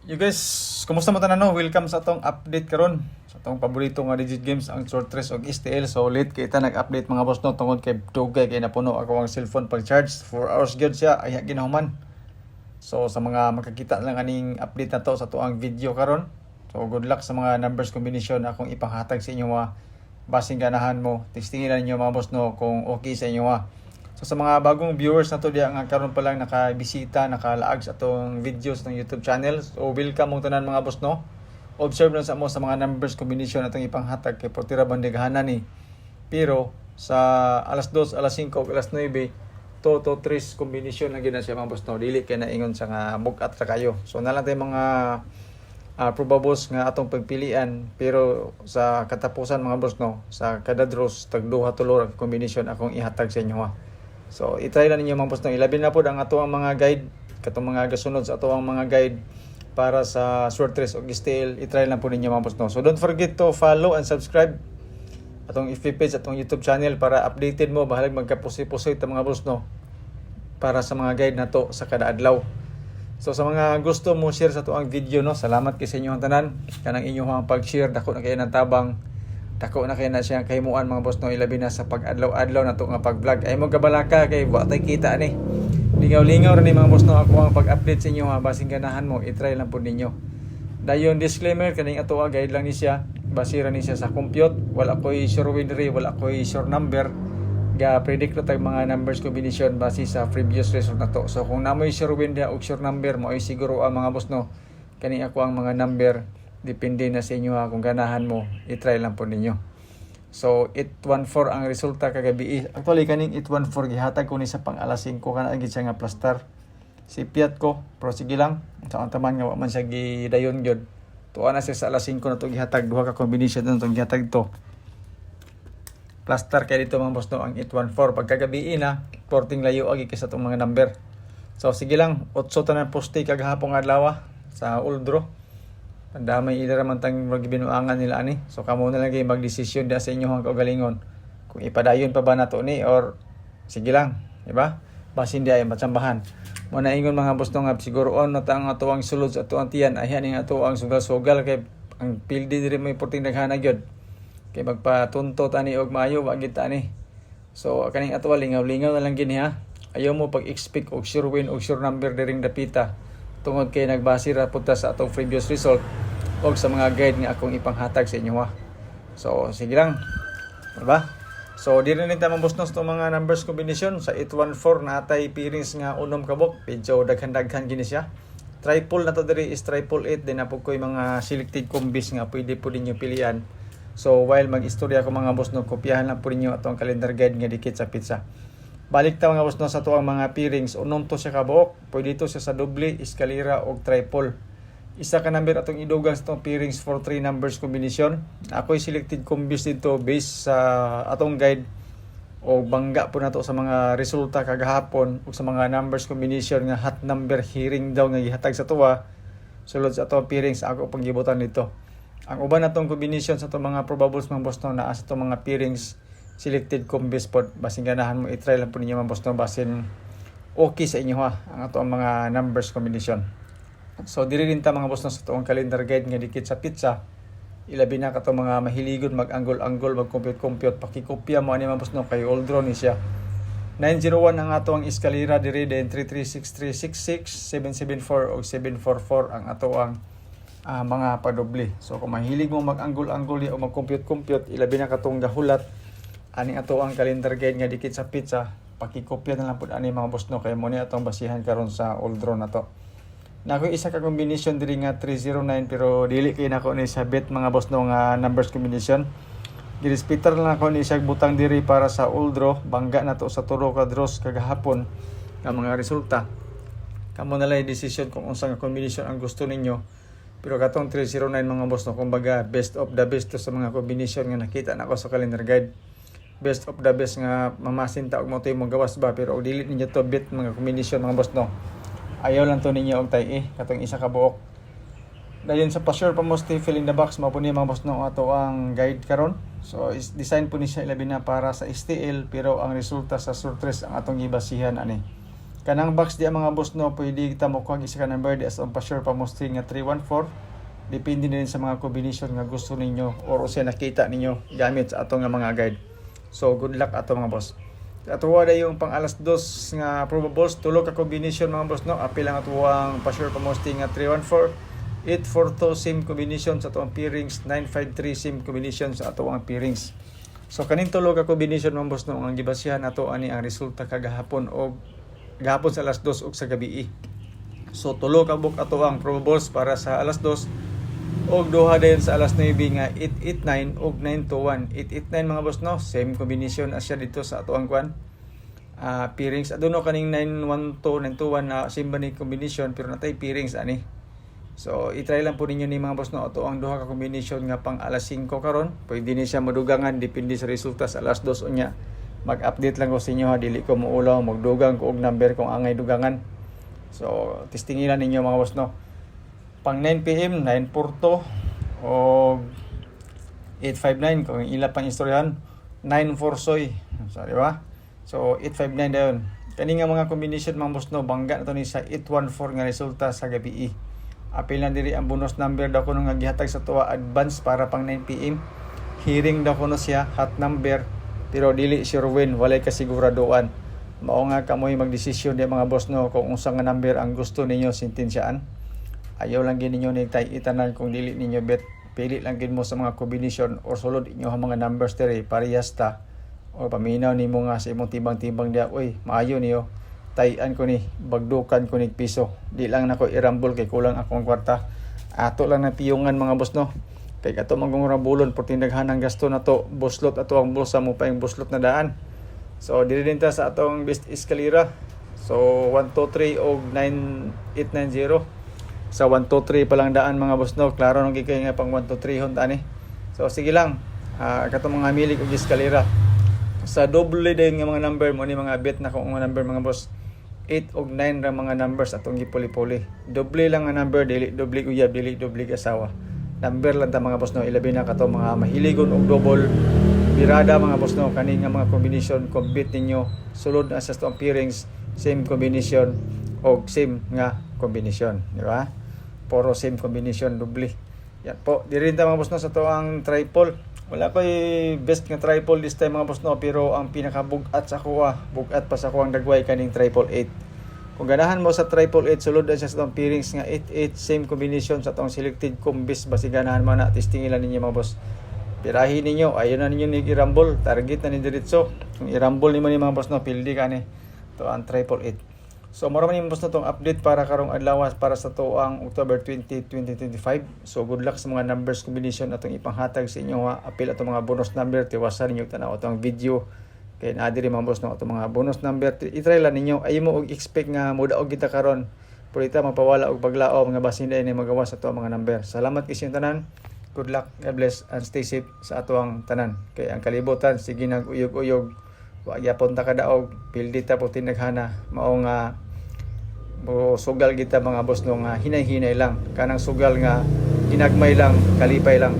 You guys, kumusta mo tanan no? Welcome sa atong update karon. Sa atong paborito nga digit games ang short race og STL. So late kita nag-update mga boss no tungod kay dugay kay napuno ako ang cellphone pag charge 4 hours gyud siya ay ginahuman. So sa mga makakita lang aning update na to sa tuang video karon. So good luck sa mga numbers combination na akong ipanghatag sa inyo mga basing ganahan mo. Testingin na ninyo mga boss no kung okay sa inyo ha. So sa mga bagong viewers na to diya nga karon pa lang nakabisita, nakalaag sa atong videos ng YouTube channel. So welcome mong tanan mga boss no. Observe lang sa mo sa mga numbers combination natong ipanghatag kay portira bandegahanan ni. Pero sa alas 2, alas 5, alas 9 to 3 combination lang gina siya mga boss no. Dili kay naingon sa nga bugat ra kayo. So nalang tay mga probables nga atong pagpilian pero sa katapusan mga boss no sa kada draws tag duha tulo ra combination akong ihatag sa inyo ha. So, itry lang ninyo mga boss no. Ilabi na po ang ato ang mga guide, katong mga gasunod sa ato ang mga guide para sa short race o STL. Itry lang po ninyo mga boss no. So, don't forget to follow and subscribe atong FB page, atong YouTube channel para updated mo. Bahalag magkapusi-pusi ito mga boss no. Para sa mga guide na to sa kada adlaw. So, sa mga gusto mo share sa tuang video no. Salamat kay sa inyong tanan. Kanang inyong pag-share, dako na kayo ng tabang. Tako na kay na siya kahimuan mga boss no, ilabi na sa pag-adlaw-adlaw na to nga pag-vlog. Ay mo gabalaka kay wa tay kita ni. Lingaw-lingaw ra ni mga boss no ako ang pag-update sa inyo ha, basing ganahan mo i-try lang po ninyo. Dayon disclaimer kaning ato guide lang ni siya, basira ni siya sa compute, wala koy sure winner, wala koy sure number. Ga predict ra tag mga numbers combination base sa previous result na to. So kung namoy sure winner o sure number mo ay siguro ang mga boss no kani ako ang mga number. Depende na sa inyo ha, kung ganahan mo, i-try lang po ninyo. So, 814 ang resulta kagabi. Actually, kaning 814, gihatag ko ni sa pang alas 5, kanagin siya nga plastar. Si Piat ko, pero sige lang. Sa ang taman nga, man siya gidayon yun. Tuwa na siya sa alas 5 na ito gihatag. Duha ka combination na itong gihatag ito. Plastar kaya dito mga boss no, ang 814. Pagkagabi na, porting layo agi kasi itong mga number. So, sige lang, 8 tanan poste kagahapong adlaw sa Uldro. Ang damay ila man tang magbinuangan nila ani. So kamo na lang kay magdesisyon da sa inyo ang kaugalingon. Kung ipadayon pa ba nato ni or sige lang, di ba? Basin di ay matsambahan. Mo na ingon mga boss nga siguro on na tang ato ang sulod sa ato ang tiyan ay ani ato ang sugal-sugal kay ang pildi diri may porting daghana gyud. Kay magpatunto tani og maayo wa gid tani. So kaning ato lingaw-lingaw na lang gini ha. Ayaw mo pag-expect og sure win og sure number diring dapita. Tungod kay nagbase ra punta sa atong previous result o sa mga guide nga akong ipanghatag sa inyo ha. So sige lang, diba? So di rin nita boss no sa mga numbers combination sa 814 na atay pairings nga unom kabok, medyo daghan-daghan gini siya. Triple na to diri is triple 8 din na po koy mga selected combis nga pwede po ninyo pilian. So while mag-istorya ko mga boss no, kopyahan lang po ninyo atong calendar guide nga dikit sa pizza. Balik ta mga boss no sa tuang mga pairings, unom to siya kabuok, pwede to siya sa doble, eskalera o triple. Isa ka number atong idugang sa itong pairings for 3 numbers combination. Ako'y selected combis dito based sa atong guide o bangga po na to sa mga resulta kagahapon o sa mga numbers combination nga hot number hearing daw nga gihatag sa tuwa. Sulod sa atong pairings ako panggibutan dito. Ang uban natong combination sa itong mga probables mga boss no naa sa itong mga pairings selected combis pod basin ganahan mo i-try lang po ninyo mga boss no basin okay sa inyo ha ang ato ang mga numbers combination. So diri rin ta mga boss no sa tuong calendar guide nga dikit sa pizza. Ilabi na kato mga mahiligon mag-anggol-anggol mag-compute pakikopya mo ani mga boss no kay old draw ni siya. 901 ang ato ang eskalera diri den 336366 774 o 744 ang ato ang mga padoble. So kung mahilig mo mag-anggol-anggol o mag-compute ilabi na katong gahulat aning ato ang calendar guide nga dikit sa pizza, pakikopya na lang pud ani mga boss no kay mo ni atong basihan karon sa old draw na to. Nako isa ka combination diri nga 309 pero dili kay nako ni sa bet mga boss no nga numbers combination. Girespetar lang ako ni siya butang diri para sa old draw, bangga na to sa tulo ka draws kagahapon nga mga resulta. Kamo na lang decision kung unsa nga combination ang gusto ninyo. Pero katong 309 mga boss no kumbaga best of the best to sa mga combination nga nakita nako sa calendar guide. Best of the best nga mamasinta og mo toy mo gawas ba pero og dili ninyo to bet mga combination mga boss no. Ayaw lang to ninyo og tay katong isa ka buok. Dayon sa pa-sure pa mo stay fill in the box mao po ni mga boss no ato ang guide karon. So is design po ni siya ilabi na para sa STL pero ang resulta sa short race ang atong gibasihan ani. Kanang box di mga boss no, pwede kita mo kuha isa ka number di as ang pa-sure pa mo string nga 314. Depende din sa mga combination nga gusto ninyo or usa nakita ninyo gamit sa ato nga mga guide. So good luck ato mga boss. Ato wala yung pang alas 2 nga probables, tulo ka combination mga boss no. Apil ang atuang pa-sure pa mo string nga 314. 842 same combination sa atuang pairings, 953 same combination sa atuang pairings. So kaning tulo ka combination mga boss no, ang gibasihan nato ani ang resulta kagahapon o gahapon sa alas 2 ug sa gabi. So tulo ka book ato ang probables para sa alas 2 og duha din sa alas 9 nga 889 og 921. 889 mga boss no, same combination as siya dito sa ato ang kwan. Pairings aduno kaning 912 921 na same ba ni combination pero natay pairings ani. So i-try lang po ninyo ni mga boss no, ato ang duha ka combination nga pang alas 5 karon. Pwede ni siya madugangan depende sa resulta sa alas 2 unya. Mag-update lang ko sa inyo ha, dili ko muulaw magdugang ko og number kung angay dugangan. So testingilan ninyo mga boss no. Pang 9 PM 942 o 859 kung ila pang istoryahan 94 soy. So di ba? So 859 dayon. Kani nga mga combination mga boss no, bangga na to ni sa 814 nga resulta sa gabi. Apil na diri ang bonus number daw kuno nga gihatag sa tuwa advance para pang 9 PM. Hearing daw kuno siya hot number pero dili sure win, walay kasiguraduan. Mao nga kamoy magdesisyon di mga boss no kung unsa nga number ang gusto ninyo sintensyaan. Ayaw lang gid ninyo nigtay itanan kung dili ninyo bet. Pili lang gid mo sa mga combination or sulod inyo ang mga numbers diri parehas ta. O paminaw nimo nga sa imong timbang-timbang dia, oy, maayo niyo. Tayan ko ni, bagdukan ko ni piso. Di lang nako irambol kay kulang akong kwarta. Ato lang na piyungan mga boss no. Kay ato manggurabulon por tindaghanang gasto na to, buslot ato ang bulsa mo pa yung buslot na daan. So dili din ta sa atong best escalera. So 123 og 9890. Sa 123 pa lang daan mga boss no. Klaro nang gikay nga pang 123 hon tani. So sige lang. Katong mga milig og escalera. Sa double din nga mga number mo ni mga bet na kung mga number mga boss. 8 og 9 ra mga numbers atong gipuli-puli. Doble lang nga number, dili doble uyab, dili doble asawa. Number lang ta mga boss no, ilabi na kato mga mahiligon og double birada mga boss no, kani nga mga combination compete ninyo sulod na sa atong pairings, same combination og same nga combination, di ba? Puro same combination doble. Yan po, diri ta mga boss no sa to ang triple. Wala ko'y best nga triple this time mga boss no, pero ang pinakabugat sa kuha, bugat pa sa kuha ang dagway kaning triple 8. Kung ganahan mo sa triple 8 sulod sa itong pairings nga 88 same combination sa itong selected combis, basi ganahan mo na testingilan ninyo mga boss. Pirahin ninyo, ayun na ninyo ni i-rumble, target na ni diretso. Kung i-rumble nimo ni mga boss no, pildi ka ni. Ito ang triple 8. So maro man ni boss na itong update para karong adlaw para sa to ang October 20, 2025. So good luck sa mga numbers combination atong ipanghatag sa inyo ha. Apil atong mga bonus number, tiwasan ninyo tanaw atong video. Kaya naadiri mga boss no, itong mga bonus number, itry lang ninyo. Ayaw mo og expect nga mudaog kita karon. Pero ita mapawala og paglao mga basin dai ni magawa sa to mga number. Salamat kising tanan. Good luck, God bless, and stay safe sa atuang tanan. Kay ang kalibutan sige nag-uyog-uyog. Wa gyapon ta kadaog, pildi ta po tinaghana. Mao nga sugal kita mga boss no nga hinay-hinay lang. Kanang sugal nga ginagmay lang, kalipay lang.